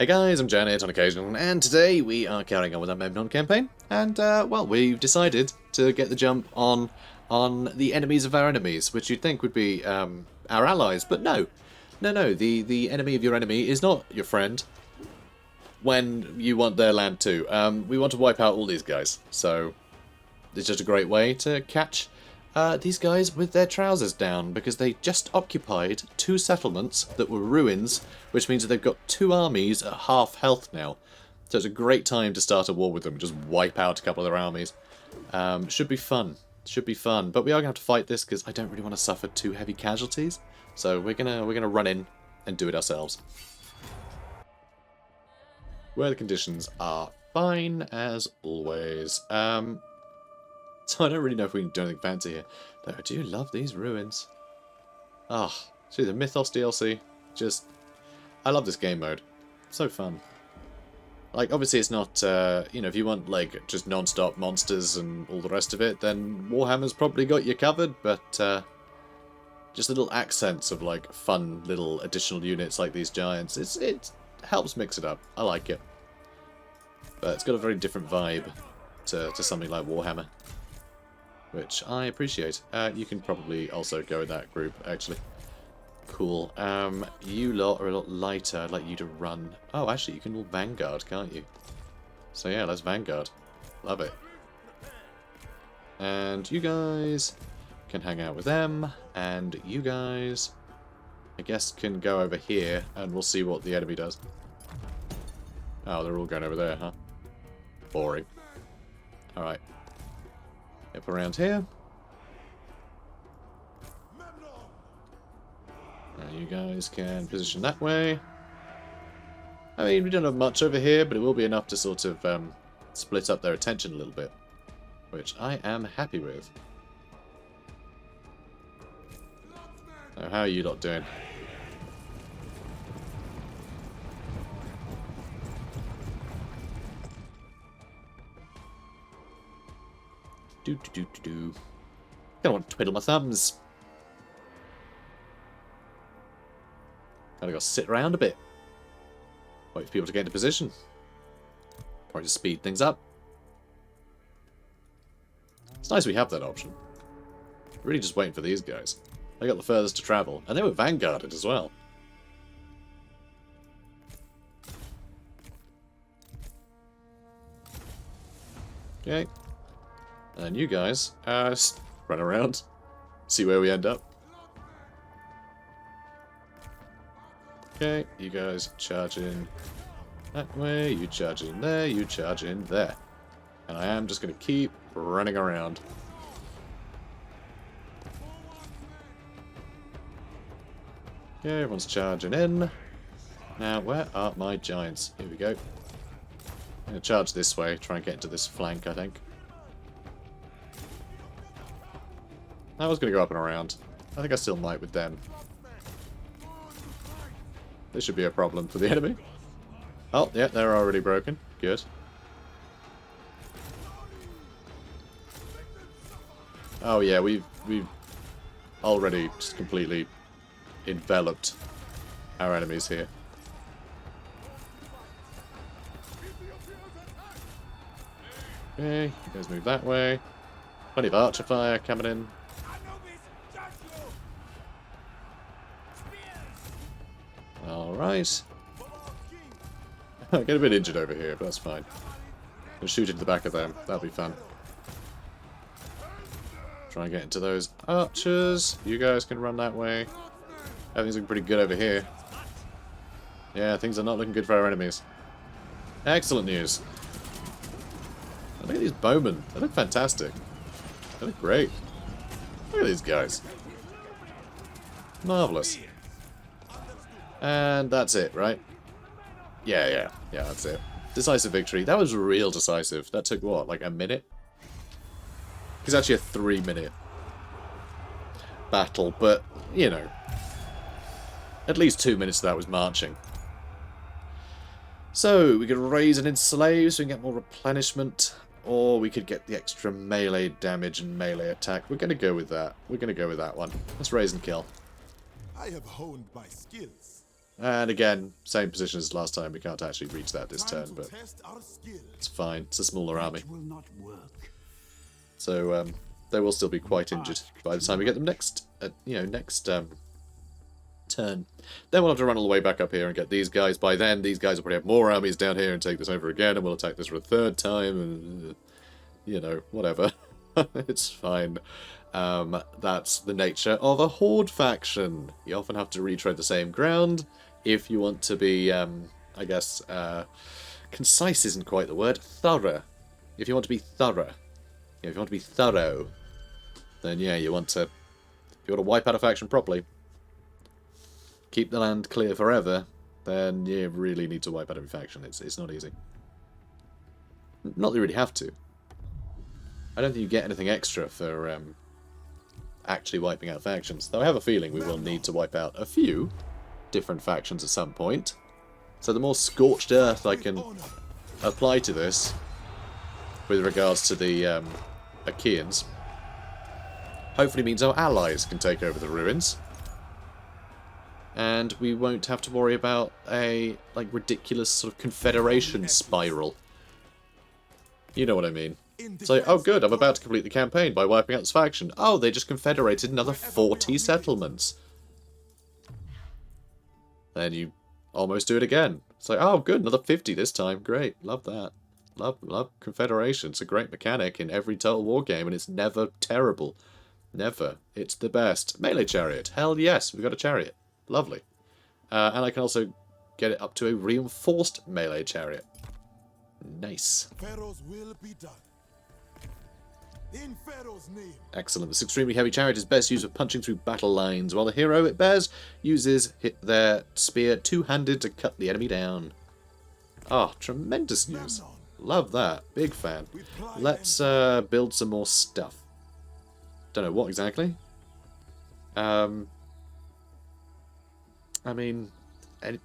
Hey guys, I'm JanetOnOccasion, and today we are carrying on with our Memnon campaign, and well, we've decided to get the jump on the enemies of our enemies, which you'd think would be our allies, but no. No, the enemy of your enemy is not your friend when you want their land too. We want to wipe out all these guys, so it's just a great way to catch these guys with their trousers down, because they just occupied 2 settlements that were ruins, which means that they've got 2 armies at half health now. So it's a great time to start a war with them, just wipe out a couple of their armies. Should be fun. Should be fun. But we are going to have to fight this because I don't really want to suffer too heavy casualties. So we're gonna run in and do it ourselves. Weather conditions are fine as always. So I don't really know if we can do anything fancy here. Though I do love these ruins. Ah, see the Mythos DLC. Just, I love this game mode. So fun. Like, obviously it's not, you know, if you want, like, just non-stop monsters and all the rest of it, then Warhammer's probably got you covered, but, just little accents of, like, fun little additional units like these giants. It helps mix it up. I like it. But it's got a very different vibe to something like Warhammer, which I appreciate. You can probably also go with that group, actually. Cool. You lot are a lot lighter. I'd like you to run. Oh, actually, you can all Vanguard, can't you? So yeah, let's Vanguard. Love it. And you guys can hang out with them, and you guys, I guess, can go over here, and we'll see what the enemy does. Oh, they're all going over there, huh? Boring. Alright. Up around here. You guys can position that way. I mean, we don't have much over here, but it will be enough to sort of split up their attention a little bit, which I am happy with. So how are you lot doing? I don't want to twiddle my thumbs. Kinda gotta sit around a bit. Wait for people to get into position. Probably just speed things up. It's nice we have that option. Really just waiting for these guys. They got the furthest to travel, and they were vanguarded as well. Okay. And you guys, just run around, see where we end up. Okay, you guys charge in that way, you charge in there, you charge in there. And I am just going to keep running around. Okay, everyone's charging in. Now, where are my giants? Here we go. I'm going to charge this way, try and get into this flank, I think. I was going to go up and around. I think I still might with them. This should be a problem for the enemy. Oh, yeah, they're already broken. Good. Oh yeah, we've already just completely enveloped our enemies here. Okay, you guys move that way. Plenty of archer fire coming in. Alright. I get a bit injured over here, but that's fine. I'll shoot into the back of them. That'll be fun. Try and get into those archers. You guys can run that way. Everything's looking pretty good over here. Yeah, things are not looking good for our enemies. Excellent news. Look at these bowmen. They look fantastic. They look great. Look at these guys. Marvellous. And that's it, right? Yeah, that's it. Decisive victory. That was real decisive. That took, what, like a minute? It's actually a 3-minute battle, but, you know, at least 2 minutes of that was marching. So, we could raise and enslave so we can get more replenishment, or we could get the extra melee damage and melee attack. We're going to go with that. We're going to go with that one. Let's raise and kill. I have honed my skills. And again, same position as last time. We can't actually reach that this turn, but it's fine. It's a smaller army. So they will still be quite injured by the time we get them next, next turn. Then we'll have to run all the way back up here and get these guys. By then, these guys will probably have more armies down here and take this over again, and we'll attack this for a third time, and, whatever. It's fine. That's the nature of a Horde faction. You often have to retread the same ground if you want to be, concise isn't quite the word, thorough. If you want to be thorough. If you want to be thorough, then yeah, if you want to wipe out a faction properly, keep the land clear forever, then you really need to wipe out every faction. It's not easy. Not that you really have to. I don't think you get anything extra for actually wiping out factions, though I have a feeling we will need to wipe out a few different factions at some point. So the more scorched earth I can apply to this, with regards to the Achaeans, hopefully means our allies can take over the ruins. And we won't have to worry about a ridiculous sort of confederation spiral. You know what I mean. It's like, oh good, I'm about to complete the campaign by wiping out this faction. Oh, they just confederated another 40 settlements. Then you almost do it again. It's like, oh good, another 50 this time. Great, love that. Love confederation. It's a great mechanic in every Total War game, and it's never terrible. Never. It's the best. Melee chariot. Hell yes, we've got a chariot. Lovely. And I can also get it up to a reinforced melee chariot. Nice. Pharaoh's will be done. In Pharaoh's name. Excellent. This extremely heavy chariot is best used for punching through battle lines, while the hero it bears uses their spear two-handed to cut the enemy down. Ah, tremendous news. Love that. Big fan. Let's build some more stuff. Don't know what exactly. I mean,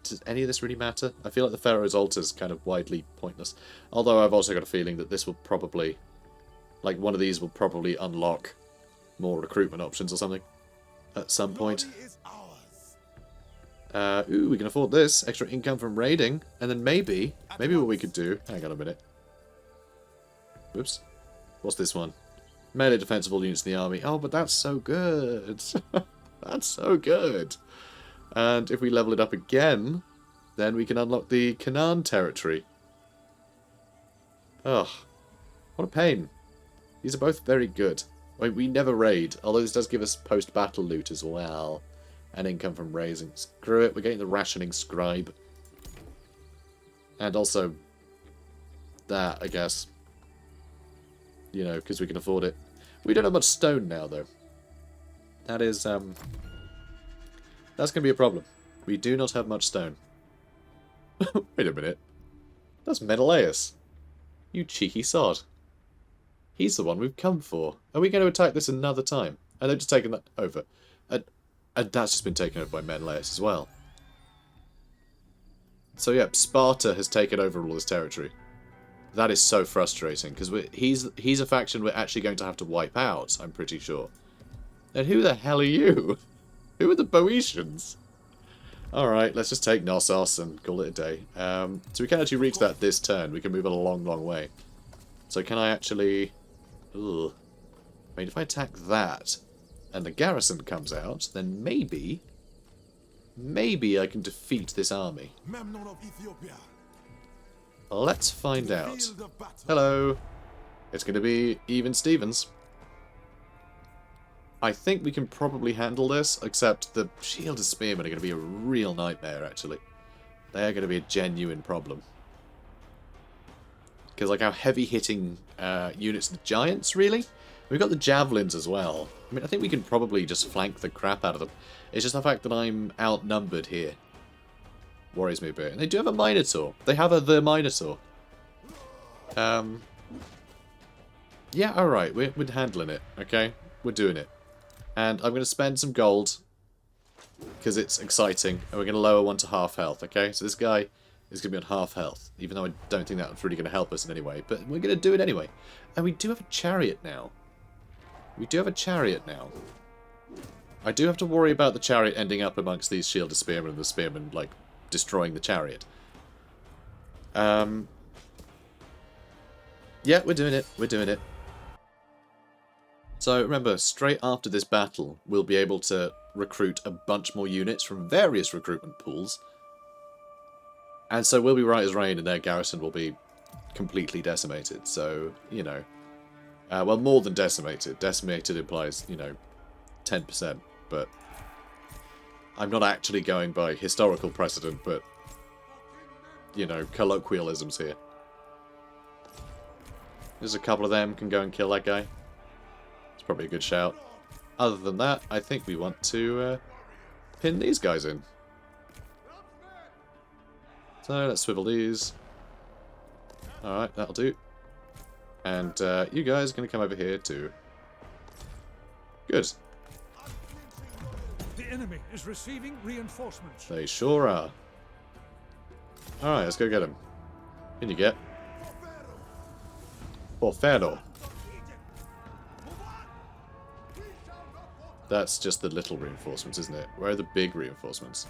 does any of this really matter? I feel like the Pharaoh's Altar is kind of widely pointless. Although I've also got a feeling that this will probably, one of these will probably unlock more recruitment options or something at some point. Ooh, we can afford this. Extra income from raiding. And then maybe what we could do... Hang on a minute. Whoops. What's this one? Melee defense of all units in the army. Oh, but that's so good. That's so good. And if we level it up again, then we can unlock the Canaan territory. Ugh. What a pain. These are both very good. We never raid, although this does give us post-battle loot as well. And income from raising. Screw it, we're getting the rationing scribe. And also that, I guess. You know, because we can afford it. We don't have much stone now, though. That is, that's going to be a problem. We do not have much stone. Wait a minute. That's Menelaus. You cheeky sod. He's the one we've come for. Are we going to attack this another time? And they've just taken that over. And that's just been taken over by Menelaus as well. So yeah, Sparta has taken over all this territory. That is so frustrating, because he's a faction we're actually going to have to wipe out, I'm pretty sure. And who the hell are you? Who are the Boeotians? Alright, let's just take Nasos and call it a day. So we can actually reach that this turn. We can move it a long, long way. So can I actually... Ugh. I mean, if I attack that, and the garrison comes out, then maybe I can defeat this army. Memnon of Ethiopia. Let's find out. Hello. It's going to be even Stevens. I think we can probably handle this, except the shielded spearmen are going to be a real nightmare, actually. They are going to be a genuine problem. Because, like, our heavy-hitting units, the giants, really? We've got the javelins as well. I mean, I think we can probably just flank the crap out of them. It's just the fact that I'm outnumbered here. Worries me a bit. And they do have a Minotaur. They have the Minotaur. Yeah, alright. We're handling it, okay? We're doing it. And I'm going to spend some gold. Because it's exciting. And we're going to lower one to half health, okay? So this guy is going to be on half health. Even though I don't think that's really going to help us in any way. But we're going to do it anyway. And we do have a chariot now. We do have a chariot now. I do have to worry about the chariot ending up amongst these shielded spearmen and the spearmen, like, destroying the chariot. Yeah, we're doing it. We're doing it. So remember, straight after this battle, we'll be able to recruit a bunch more units from various recruitment pools. And so we'll be right as rain and their garrison will be completely decimated. So, you know, well, more than decimated. Decimated implies, you know, 10%. But I'm not actually going by historical precedent, but, you know, colloquialisms here. There's a couple of them can go and kill that guy. It's probably a good shout. Other than that, I think we want to pin these guys in. So let's swivel these. Alright, that'll do. And you guys are going to come over here too. Good. The enemy is receiving reinforcements. They sure are. Alright, let's go get them. Can you get? Porfero. That's just the little reinforcements, isn't it? Where are the big reinforcements?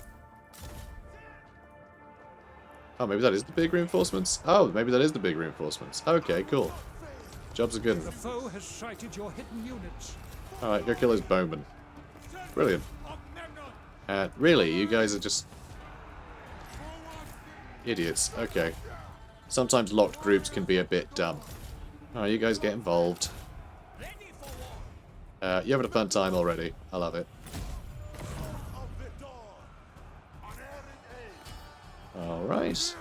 Oh, maybe that is the big reinforcements? Oh, maybe that is the big reinforcements. Okay, cool. Jobs are good. The foe has sighted your hidden units. Alright, go kill those bowmen. Brilliant. Really, you guys are just idiots. Okay. Sometimes locked groups can be a bit dumb. Alright, you guys get involved. You're having a fun time already. I love it. Alright.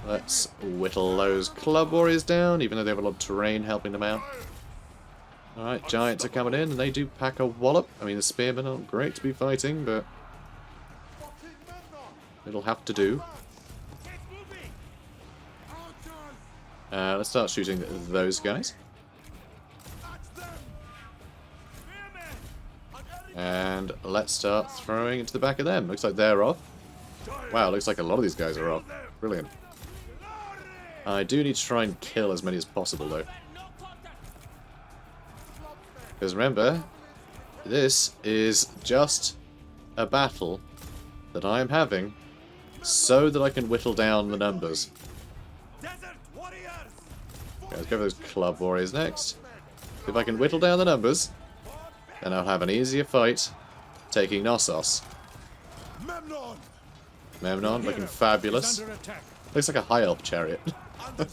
Let's whittle those club warriors down, even though they have a lot of terrain helping them out. Alright, giants are coming in, and they do pack a wallop. I mean, the spearmen aren't great to be fighting, but it'll have to do. Let's start shooting those guys. And let's start throwing into the back of them. Looks like they're off. Wow, looks like a lot of these guys are off. Brilliant. I do need to try and kill as many as possible, though. Because remember, this is just a battle that I am having so that I can whittle down the numbers. Okay, let's go for those club warriors next. If I can whittle down the numbers, then I'll have an easier fight taking Nasos. Memnon, looking fabulous. Looks like a high elf chariot.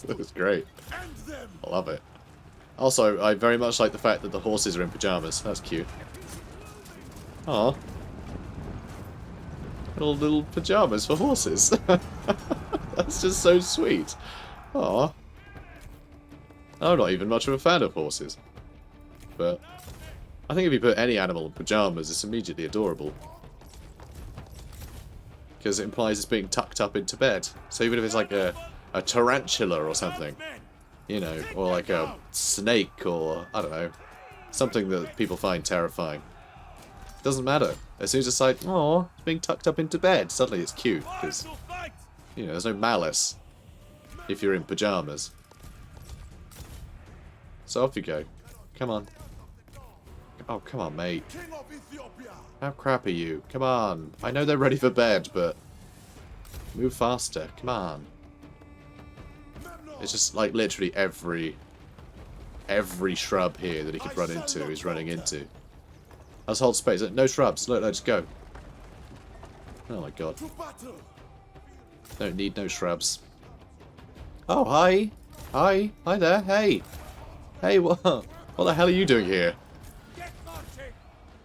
Looks great. I love it. Also, I very much like the fact that the horses are in pyjamas. That's cute. Aw. Little pyjamas for horses. That's just so sweet. Aw. I'm not even much of a fan of horses. But I think if you put any animal in pyjamas, it's immediately adorable. Because it implies it's being tucked up into bed. So even if it's like a tarantula or something, you know, or like a snake or, I don't know, something that people find terrifying. Doesn't matter. As soon as it's like, oh, it's being tucked up into bed, suddenly it's cute. Because, you know, there's no malice if you're in pyjamas. So off you go. Come on. Oh, come on, mate. How crap are you? Come on. I know they're ready for bed, but move faster. Come on. It's just like literally every shrub here that he could run into is running into. Let's hold space. No shrubs. Look, let's go. Oh my god. Don't need no shrubs. Oh, hi. Hi. Hi there. Hey. Hey, what the hell are you doing here?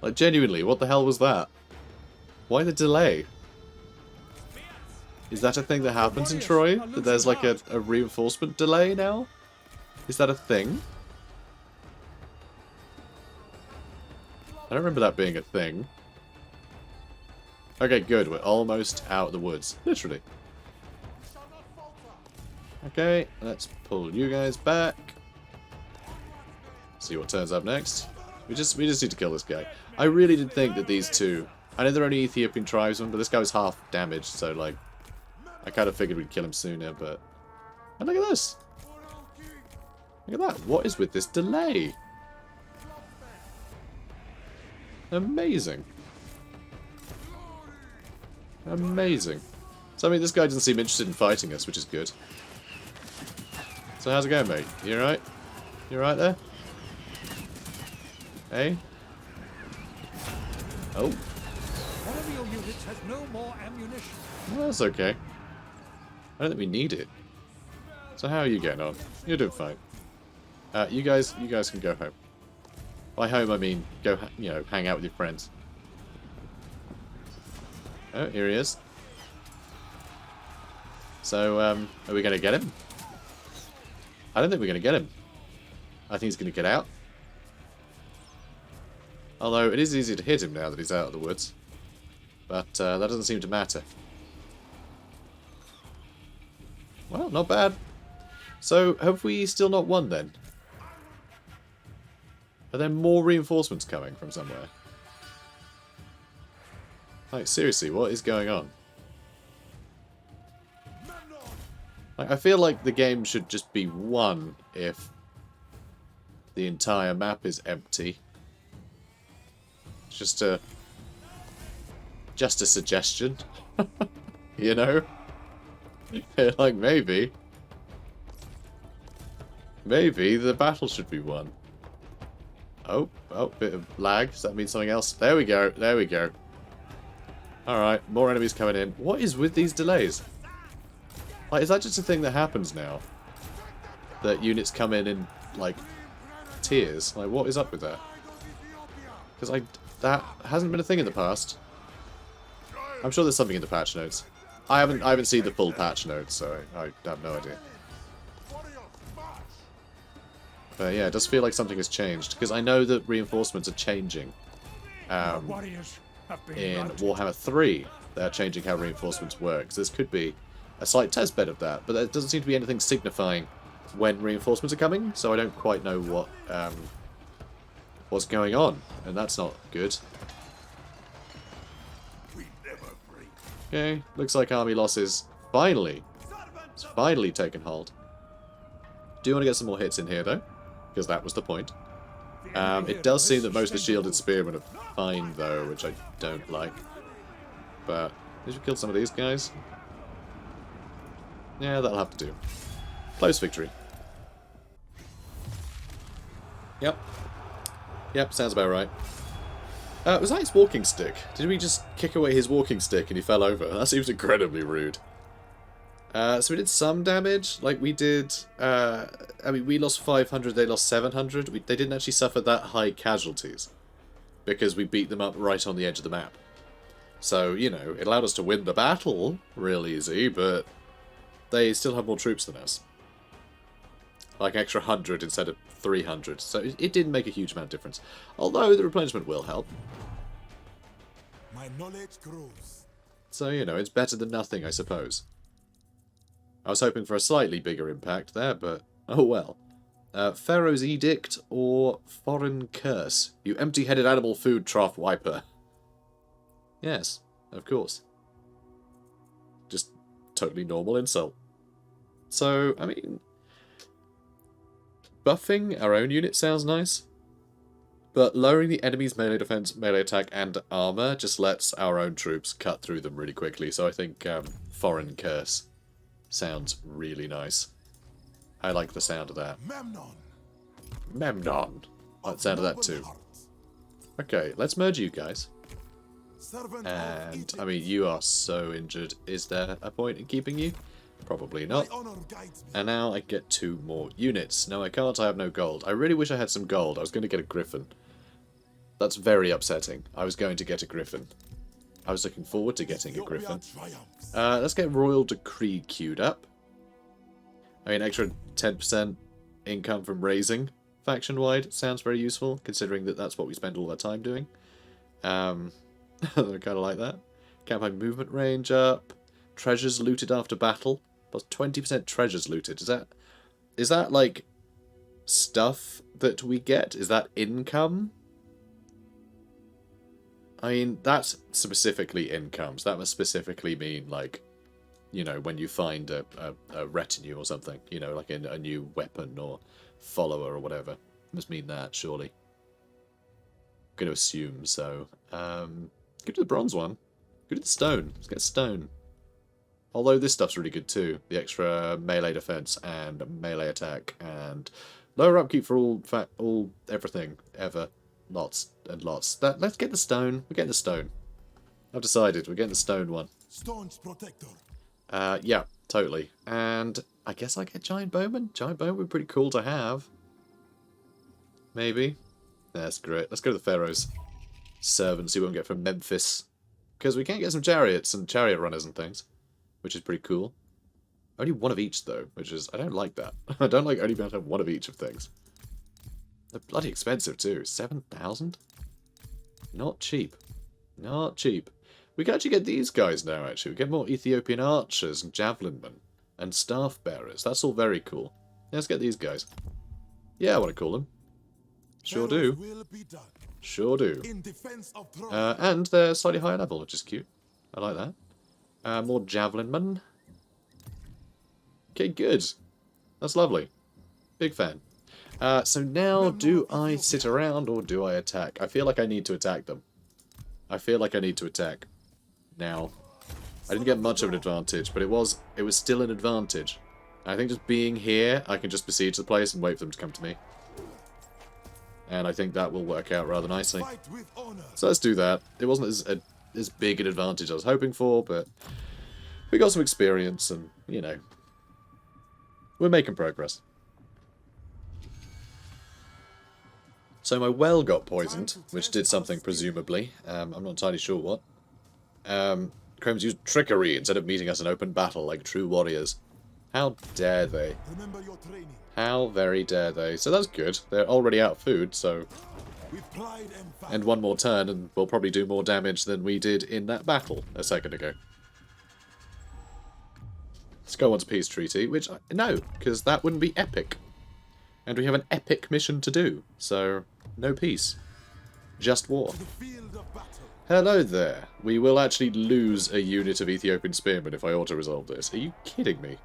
Like, genuinely, what the hell was that? Why the delay? Is that a thing that happens in Troy? That there's like a reinforcement delay now? Is that a thing? I don't remember that being a thing. Okay, good. We're almost out of the woods. Literally. Okay, let's pull you guys back. See what turns up next. We just need to kill this guy. I really did think that these two... I know they're only Ethiopian tribesmen, but this guy was half damaged, so like... I kind of figured we'd kill him sooner, but... And look at this! Look at that! What is with this delay? Amazing. So, I mean, this guy doesn't seem interested in fighting us, which is good. So, how's it going, mate? You alright? You alright there? Hey? Oh. One of your units has no more ammunition. Well, that's okay. I don't think we need it. So how are you getting on? You're doing fine. You guys can go home. By home, I mean go, hang out with your friends. Oh, here he is. So, are we going to get him? I don't think we're going to get him. I think he's going to get out. Although, it is easy to hit him now that he's out of the woods. But, that doesn't seem to matter. Well, not bad. So, have we still not won then? Are there more reinforcements coming from somewhere? Like, seriously, what is going on? Like, I feel like the game should just be won if the entire map is empty. Just a suggestion. You know? Like, maybe the battle should be won. Oh, bit of lag. Does that mean something else? There we go. There we go. Alright, more enemies coming in. What is with these delays? Like, is that just a thing that happens now? That units come in, like, tiers? Like, what is up with that? Because that hasn't been a thing in the past. I'm sure there's something in the patch notes. I haven't seen the full patch notes, so I have no idea. But yeah, it does feel like something has changed, because I know that reinforcements are changing. In Warhammer 3, they're changing how reinforcements work. So this could be a slight testbed of that, but there doesn't seem to be anything signifying when reinforcements are coming, so I don't quite know what's going on, and that's not good. Okay, looks like army losses it's finally taken hold. Do you want to get some more hits in here, though? Because that was the point. It does seem that most of the shielded spearmen are fine, though, which I don't like. But, did you kill some of these guys? Yeah, that'll have to do. Close victory. Yep. Yep, sounds about right. Was that his walking stick? Did we just kick away his walking stick and he fell over? That seems incredibly rude. So we did some damage. Like, we did... I mean, we lost 500, they lost 700. They didn't actually suffer that high casualties. Because we beat them up right on the edge of the map. So, you know, it allowed us to win the battle real easy, but they still have more troops than us. Like, an extra 100 instead of 300. So it didn't make a huge amount of difference. Although the replenishment will help. My knowledge grows. So, you know, it's better than nothing, I suppose. I was hoping for a slightly bigger impact there, but oh well. Pharaoh's Edict or Foreign Curse? You empty-headed animal food trough wiper. Yes, of course. Just totally normal insult. So, I mean... buffing our own unit sounds nice. But lowering the enemy's melee defense, melee attack, and armor just lets our own troops cut through them really quickly. So I think Foreign Curse sounds really nice. I like the sound of that. Memnon. Memnon. I like the sound of that too. Okay, let's merge you guys. And, I mean, you are so injured. Is there a point in keeping you? Probably not. And now I get 2 more units. No, I can't. I have no gold. I really wish I had some gold. I was going to get a griffin. That's very upsetting. I was going to get a griffin. I was looking forward to getting a griffin. Let's get Royal Decree queued up. I mean, extra 10% income from raising faction-wide sounds very useful, considering that that's what we spend all our time doing. I kind of like that. Campaign movement range up. Treasures looted after battle. Plus 20% treasures looted. Is that like stuff that we get? Is that income? I mean, that's specifically incomes. That must specifically mean, like, you know, when you find a retinue or something. You know, like a new weapon or follower or whatever. Must mean that, surely. I'm going to assume so. Give to the bronze one. Good at stone. Let's get stone. Although this stuff's really good too. The extra melee defense and melee attack and lower upkeep for all everything ever. Lots and lots. Let's get the stone. We're getting the stone. I've decided we're getting the stone one. Staunch protector. Yeah, totally. And I guess I get giant bowman. Giant bowman would be pretty cool to have. Maybe. That's great. Let's go to the Pharaoh's servant, see what we can get from Memphis. Because we can get some chariots and chariot runners and things, which is pretty cool. Only one of each, though, which is... I don't like that. I don't like only being able to have one of each of things. They're bloody expensive, too. 7,000? Not cheap. Not cheap. We can actually get these guys now, actually. We get more Ethiopian archers and javelin men and staff bearers. That's all very cool. Let's get these guys. Yeah, I want to call them. Sure do. Will be done. Sure do. In defense of Trojan. And they're slightly higher level, which is cute. I like that. More javelin men. Okay, good. That's lovely. Big fan. So now, do I sit around or do I attack? I feel like I need to attack them. I feel like I need to attack. Now, I didn't get much of an advantage, but it was still an advantage. I think just being here, I can just besiege the place and wait for them to come to me. And I think that will work out rather nicely. Fight with honor. So let's do that. It wasn't as big an advantage as I was hoping for, but we got some experience and, you know, we're making progress. So my well got poisoned, which did something presumably. I'm not entirely sure what. Cromes used trickery instead of meeting us in open battle like true warriors. How dare they? Remember your training. How very dare they? So that's good. They're already out of food, so... With pride and valor. And one more turn, and we'll probably do more damage than we did in that battle a second ago. Let's go on to peace treaty, which... No, because that wouldn't be epic. And we have an epic mission to do, so no peace. Just war. To the field of battle. Hello there. We will actually lose a unit of Ethiopian spearmen if I auto-resolve this. Are you kidding me?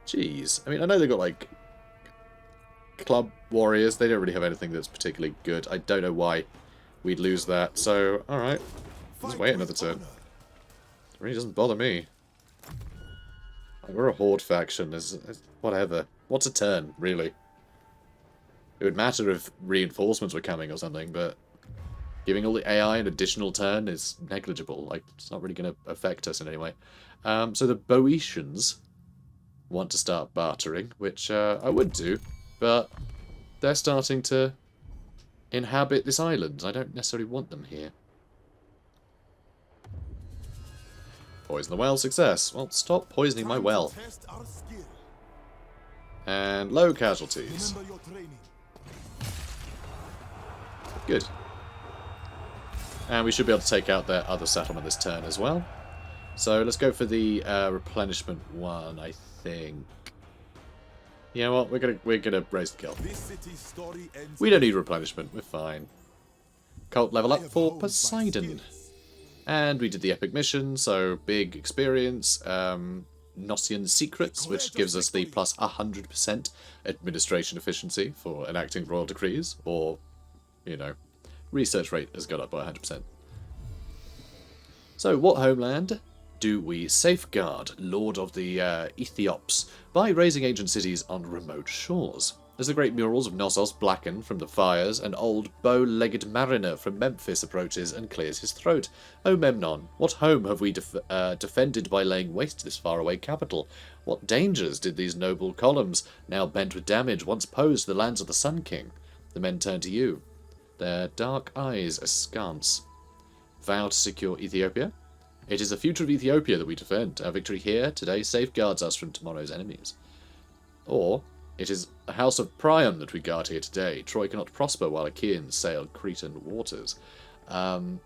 Jeez. I mean, I know they've got, like, club warriors. They don't really have anything that's particularly good. I don't know why we'd lose that. So, alright. Let's wait another turn. It really doesn't bother me. Like, we're a Horde faction. Whatever. What's a turn, really? It would matter if reinforcements were coming or something, but giving all the AI an additional turn is negligible. Like, it's not really going to affect us in any way. So the Boeotians want to start bartering, which I would do, but they're starting to inhabit this island. I don't necessarily want them here. Poison the well, success. Well, stop poisoning my well. Test our skill. And low casualties. Remember your training. Good. And we should be able to take out their other settlement this turn as well. So let's go for the replenishment one, I think. You know what? We're gonna raise the kill. This city's story ends. We don't need replenishment. We're fine. Cult level up for Poseidon. And we did the epic mission, so big experience. Gnossian Secrets, which gives us the plus 100% administration efficiency for enacting royal decrees, or, you know, research rate has gone up by 100%. So, what homeland do we safeguard, Lord of the Ethiops, by raising ancient cities on remote shores? As the great murals of Nasos blacken from the fires, an old bow-legged mariner from Memphis approaches and clears his throat. O Memnon, what home have we defended by laying waste this faraway capital? What dangers did these noble columns, now bent with damage, once pose to the lands of the Sun King? The men turn to you, their dark eyes askance. Vow to secure Ethiopia? It is the future of Ethiopia that we defend. Our victory here today safeguards us from tomorrow's enemies. Or it is a house of Priam that we guard here today. Troy cannot prosper while Achaeans sail Cretan waters. Glory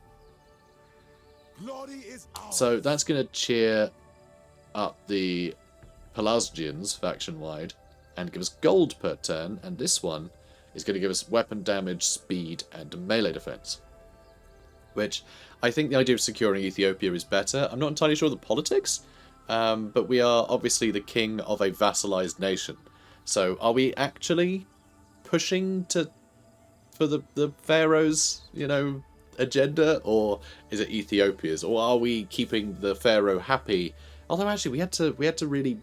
is ours. So that's going to cheer up the Pelasgians faction-wide and give us gold per turn. And this one is going to give us weapon damage, speed, and melee defense. Which I think the idea of securing Ethiopia is better. I'm not entirely sure of the politics, but we are obviously the king of a vassalized nation. So are we actually pushing for the pharaoh's, you know, agenda, or is it Ethiopia's, or are we keeping the pharaoh happy? Although actually we had to really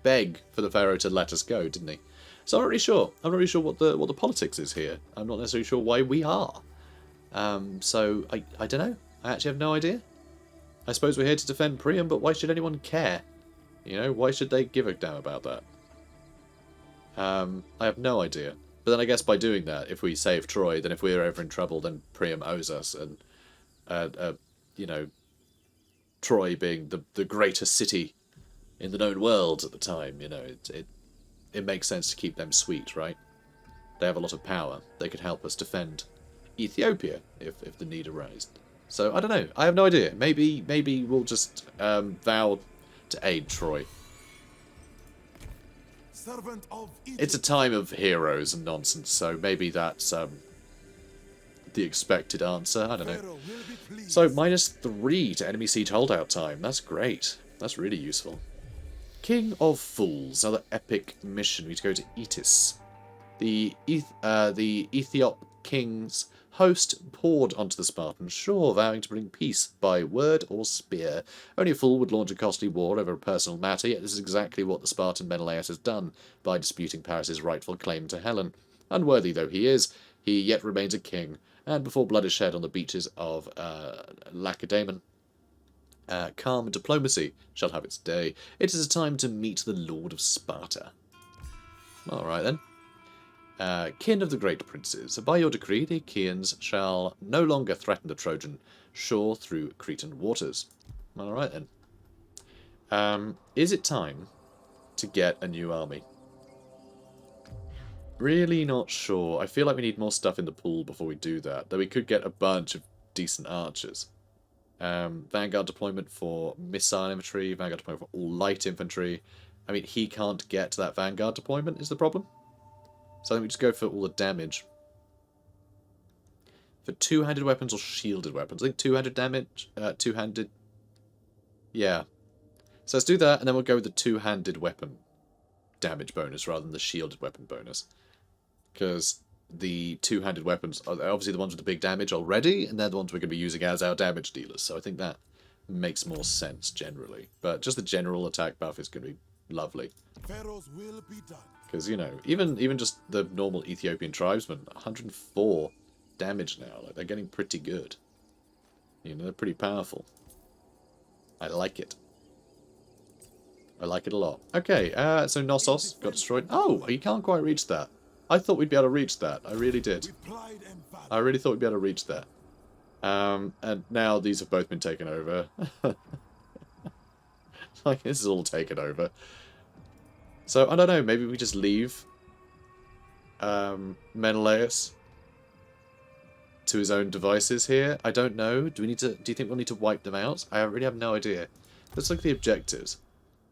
beg for the pharaoh to let us go, didn't he? So I'm not really sure. I'm not really sure what the politics is here. I'm not necessarily sure why we are. So I don't know. I actually have no idea. I suppose we're here to defend Priam, but why should anyone care? You know, why should they give a damn about that? I have no idea. But then I guess by doing that, if we save Troy, then if we're ever in trouble, then Priam owes us, and you know, Troy being the greatest city in the known world at the time, you know, it makes sense to keep them sweet, right? They have a lot of power. They could help us defend Ethiopia if the need arose. So I don't know. I have no idea. Maybe we'll just vow to aid Troy. Servant of It's a time of heroes and nonsense, so maybe that's the expected answer. I don't know. Pharaoh will be pleased. So -3 to enemy siege holdout time. That's great. That's really useful. King of Fools, another epic mission. We need to go to Etis. The Aethiopian King's host poured onto the Spartan shore, vowing to bring peace by word or spear. Only a fool would launch a costly war over a personal matter, yet this is exactly what the Spartan Menelaus has done by disputing Paris' rightful claim to Helen. Unworthy though he is, he yet remains a king, and before blood is shed on the beaches of Lacedaemon, calm diplomacy shall have its day. It is a time to meet the Lord of Sparta. Alright then. Kin of the great princes, by your decree the Achaeans shall no longer threaten the Trojan shore through Cretan waters. Alright then. Is it time to get a new army? Really not sure. I feel like we need more stuff in the pool before we do that, though we could get a bunch of decent archers. Vanguard deployment for missile infantry, Vanguard deployment for all light infantry. I mean, he can't get to that Vanguard deployment is the problem. So I think we just go for all the damage. For two-handed weapons or shielded weapons. I think two-handed damage, two-handed... Yeah. So let's do that, and then we'll go with the two-handed weapon damage bonus rather than the shielded weapon bonus. Because the two-handed weapons are obviously the ones with the big damage already, and they're the ones we're going to be using as our damage dealers. So I think that makes more sense generally. But just the general attack buff is going to be lovely. Pharaoh's will be done. Because, you know, even just the normal Ethiopian tribesmen, 104 damage now. Like, they're getting pretty good. You know, they're pretty powerful. I like it. I like it a lot. Okay, so Nasos got destroyed. Oh, you can't quite reach that. I thought we'd be able to reach that. I really did. With pride and valor. I really thought we'd be able to reach that. And now these have both been taken over. Like, this is all taken over. So, I don't know, maybe we just leave Menelaus to his own devices here. I don't know. Do you think we'll need to wipe them out? I really have no idea. Let's look at the objectives.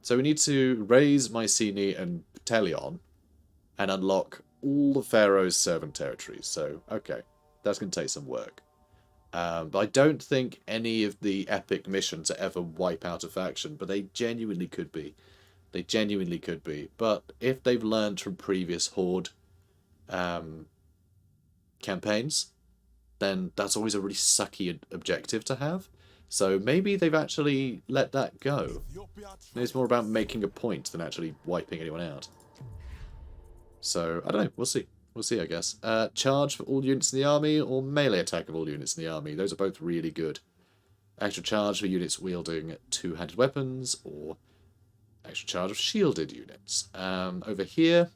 So we need to raise Mycenae and Pteleon and unlock all the Pharaoh's servant territories. So, okay, that's going to take some work. But I don't think any of the epic missions ever wipe out a faction, but they genuinely could be. They genuinely could be. But if they've learned from previous Horde campaigns, then that's always a really sucky objective to have. So maybe they've actually let that go. It's more about making a point than actually wiping anyone out. So, I don't know. We'll see. We'll see, I guess. Charge for all units in the army or melee attack of all units in the army. Those are both really good. Extra charge for units wielding two-handed weapons or extra charge of shielded units. Over here...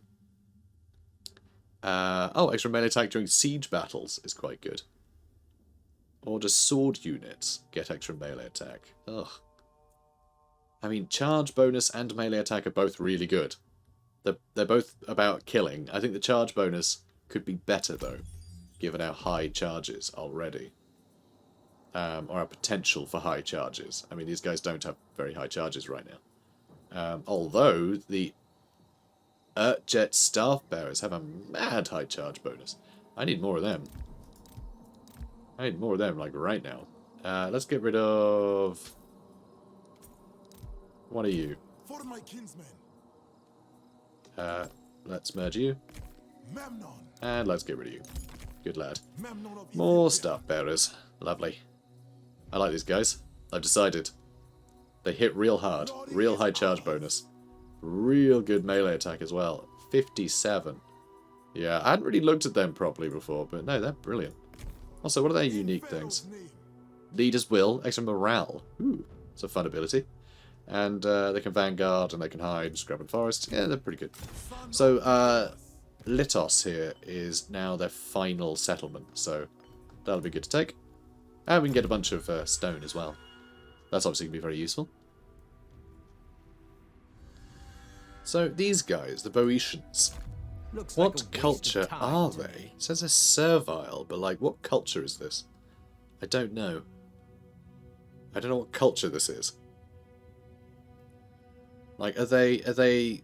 oh, extra melee attack during siege battles is quite good. Or just sword units get extra melee attack. Ugh. I mean, charge bonus and melee attack are both really good. They're both about killing. I think the charge bonus could be better, though, given our high charges already. Or our potential for high charges. I mean, these guys don't have very high charges right now. Although, the Jet Staff Bearers have a mad high charge bonus. I need more of them. I need more of them, like, right now. Let's get rid of... What are you? For my kinsmen. Let's merge you. Memnon. And let's get rid of you. Good lad. Memnon of More Ethiopia. staff bearers. Lovely. I like these guys. I've decided. They hit real hard. Real high charge bonus. Real good melee attack as well. 57. Yeah, I hadn't really looked at them properly before, but no, they're brilliant. Also, what are their unique things? Leader's Will, extra morale. Ooh, it's a fun ability. And they can vanguard and they can hide, scrub and forest. Yeah, they're pretty good. So, Mythos here is now their final settlement, so that'll be good to take. And we can get a bunch of stone as well. That's obviously going to be very useful. So, these guys, the Boeotians, Looks like a what waste of culture time are to they? me. It says they're servile, but like, what culture is this? I don't know. I don't know what culture this is. Like, are they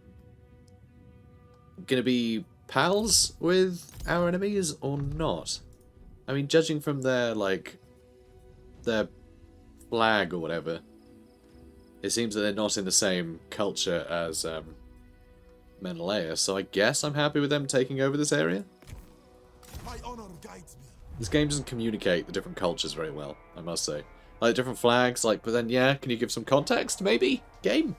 gonna be pals with our enemies or not? I mean, judging from their their flag or whatever, it seems that they're not in the same culture as Menelaus, so I guess I'm happy with them taking over this area. My honor guides me. This game doesn't communicate the different cultures very well, I must say. Like, different flags, like, but then, yeah, can you give some context, maybe? Game?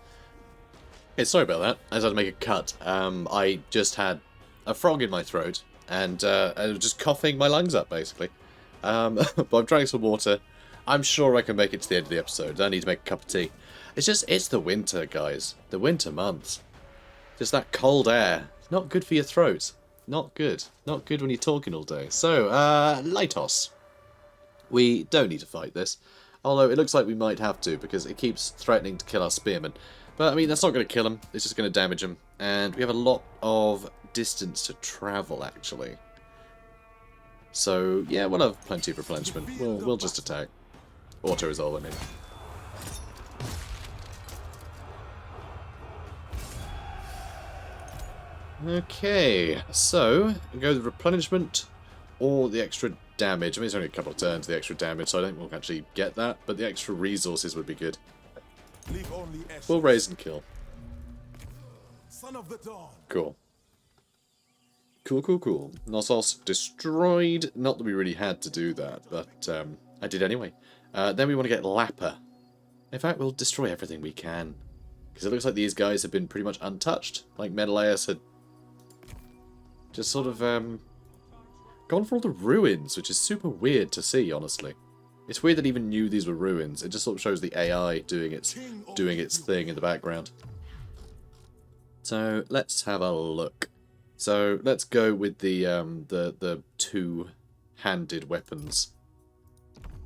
Okay, sorry about that. I just had to make a cut. I just had a frog in my throat, and I was just coughing my lungs up, basically. But I'm drinking some water. I'm sure I can make it to the end of the episode. I need to make a cup of tea. It's the winter, guys. The winter months. Just that cold air. It's not good for your throat. Not good. Not good when you're talking all day. So, Mythos. We don't need to fight this. Although it looks like we might have to, because it keeps threatening to kill our spearmen. But, I mean, that's not going to kill him. It's just going to damage him. And we have a lot of distance to travel, actually. So, yeah, we'll have plenty of replenishment. We'll just attack. Auto-resolve, I mean. Okay, so we go with replenishment or the extra damage. I mean, it's only a couple of turns, the extra damage, so I don't think we'll actually get that, but the extra resources would be good. Leave only ashes. We'll raise and kill. Son of the dawn. Cool. Cool. Nasos destroyed. Not that we really had to do that, but I did anyway. Then we want to get Lappa. In fact, we'll destroy everything we can. Because it looks like these guys have been pretty much untouched. Like Menelaus had just sort of gone for all the ruins, which is super weird to see, honestly. It's weird that even knew these were ruins. It just sort of shows the AI doing its thing in the background. So let's have a look. So let's go with the two-handed weapons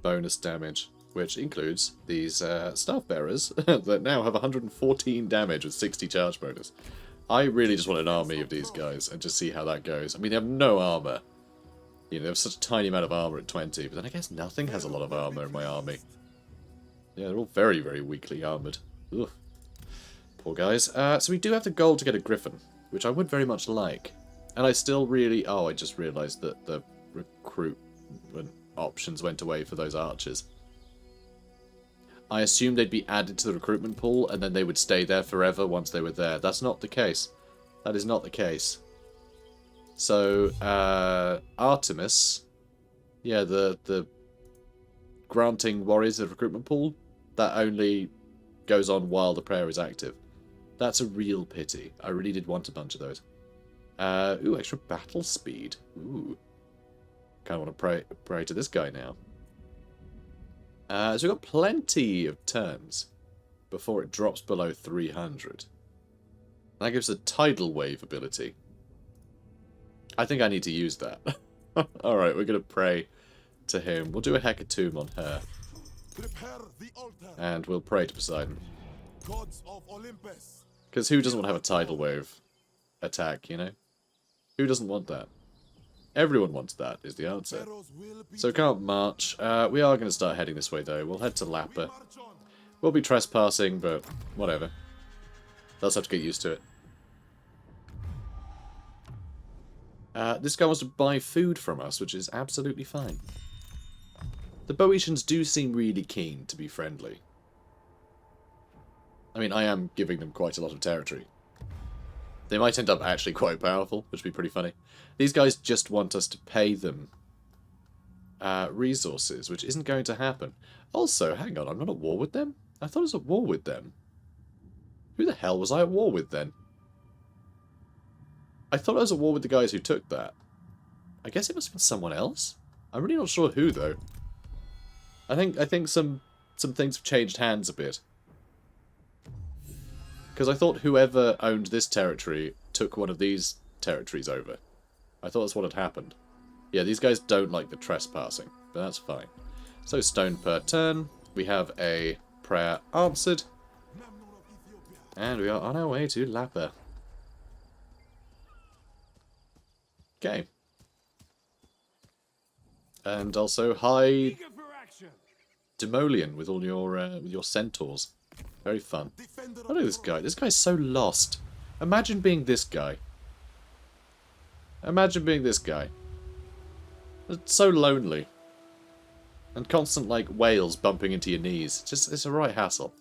bonus damage, which includes these staff bearers that now have 114 damage with 60 charge bonus. I really just want an army of these guys and just see how that goes. I mean, they have no armor. You know, they have such a tiny amount of armor at 20, but then I guess nothing has a lot of armor in my army. Yeah, they're all very, very weakly armored. Ugh. Poor guys. So we do have the gold to get a griffin, which I would very much like. And I still really... Oh, I just realised that the recruitment options went away for those archers. I assumed they'd be added to the recruitment pool, and then they would stay there forever once they were there. That's not the case. That is not the case. So, Artemis... Yeah, the granting warriors the recruitment pool, that only goes on while the prayer is active. That's a real pity. I really did want a bunch of those. Ooh, extra battle speed. Ooh. Kind of want to pray to this guy now. So we've got plenty of turns before it drops below 300. That gives a tidal wave ability. I think I need to use that. Alright, we're going to pray to him. We'll do a hecatomb on her. Prepare the altar. And we'll pray to Poseidon. Gods of Olympus. Because who doesn't want to have a tidal wave attack, you know? Who doesn't want that? Everyone wants that, is the answer. Pharaoh's will be So can't march. We are going to start heading this way, though. We'll head to Lappa. march on. We'll be trespassing, but whatever. They'll just have to get used to it. This guy wants to buy food from us, which is absolutely fine. The Boeotians do seem really keen to be friendly. I mean, I am giving them quite a lot of territory. They might end up actually quite powerful, which would be pretty funny. These guys just want us to pay them resources, which isn't going to happen. Also, hang on, I'm not at war with them? I thought I was at war with them. Who the hell was I at war with then? I thought I was at war with the guys who took that. I guess it must have been someone else? I'm really not sure who, though. I think some things have changed hands a bit. Because I thought whoever owned this territory took one of these territories over. I thought that's what had happened. Yeah, these guys don't like the trespassing, but that's fine. So, stone per turn. We have a prayer answered. And we are on our way to Lapa. Okay. And also, hi, Demolian with all your centaurs. Very fun. Look at this guy. This guy's so lost. Imagine being this guy. Imagine being this guy. It's so lonely. And constant, like, whales bumping into your knees. It's a right hassle.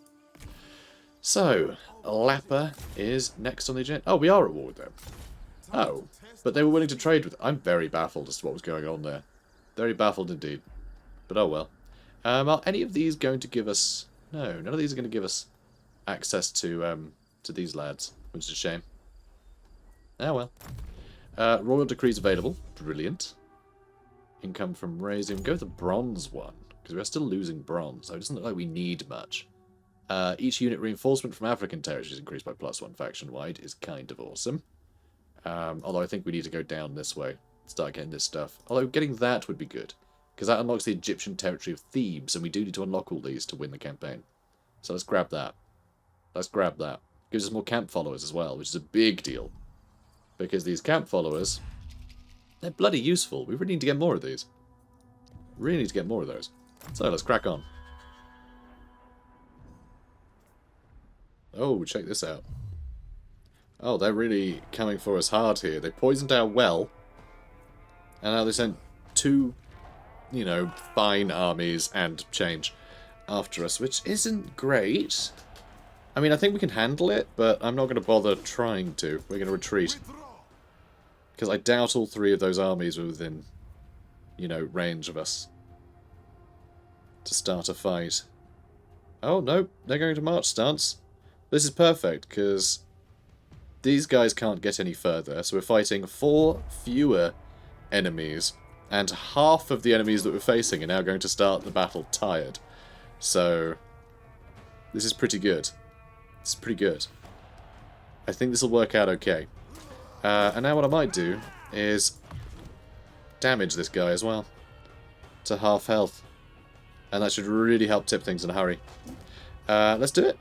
So, Lapa is next on the agenda. Oh, we are at war with them. Oh, but they were willing to trade with... I'm very baffled as to what was going on there. Very baffled indeed. But oh well. Are any of these going to give us... No, none of these are going to give us access to these lads, which is a shame. Oh well. Royal decrees available. Brilliant. Income from raising. Go with the bronze one, because we are still losing bronze, so it doesn't look like we need much. Each unit reinforcement from African territories is increased by +1 faction-wide is kind of awesome. Although I think we need to go down this way, start getting this stuff. Although getting that would be good, because that unlocks the Egyptian territory of Thebes, and we do need to unlock all these to win the campaign. So let's grab that. Let's grab that. Gives us more camp followers as well, which is a big deal. Because these camp followers, they're bloody useful. We really need to get more of these. Really need to get more of those. So let's crack on. Oh, check this out. Oh, they're really coming for us hard here. They poisoned our well. And now they sent 2, you know, fine armies and change after us, which isn't great. I mean, I think we can handle it, but I'm not going to bother trying to. We're going to retreat. Because I doubt all 3 of those armies were within, you know, range of us to start a fight. Oh, no, they're going to march stance. This is perfect, because these guys can't get any further, so we're fighting 4 fewer enemies, and half of the enemies that we're facing are now going to start the battle tired. So, this is pretty good. It's pretty good. I think this will work out okay. And now what I might do is damage this guy as well to half health. And that should really help tip things in a hurry. Let's do it.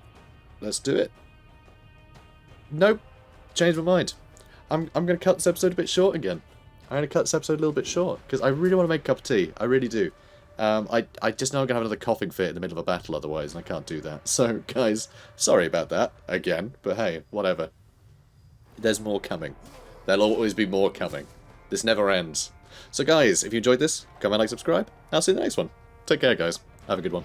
Let's do it. Nope. Changed my mind. I'm going to cut this episode a bit short again. I'm going to cut this episode a little bit short because I really want to make a cup of tea. I really do. I just know I'm going to have another coughing fit in the middle of a battle otherwise, and I can't do that. So, guys, sorry about that, again, but hey, whatever. There's more coming. There'll always be more coming. This never ends. So, guys, if you enjoyed this, comment, like, subscribe. I'll see you in the next one. Take care, guys. Have a good one.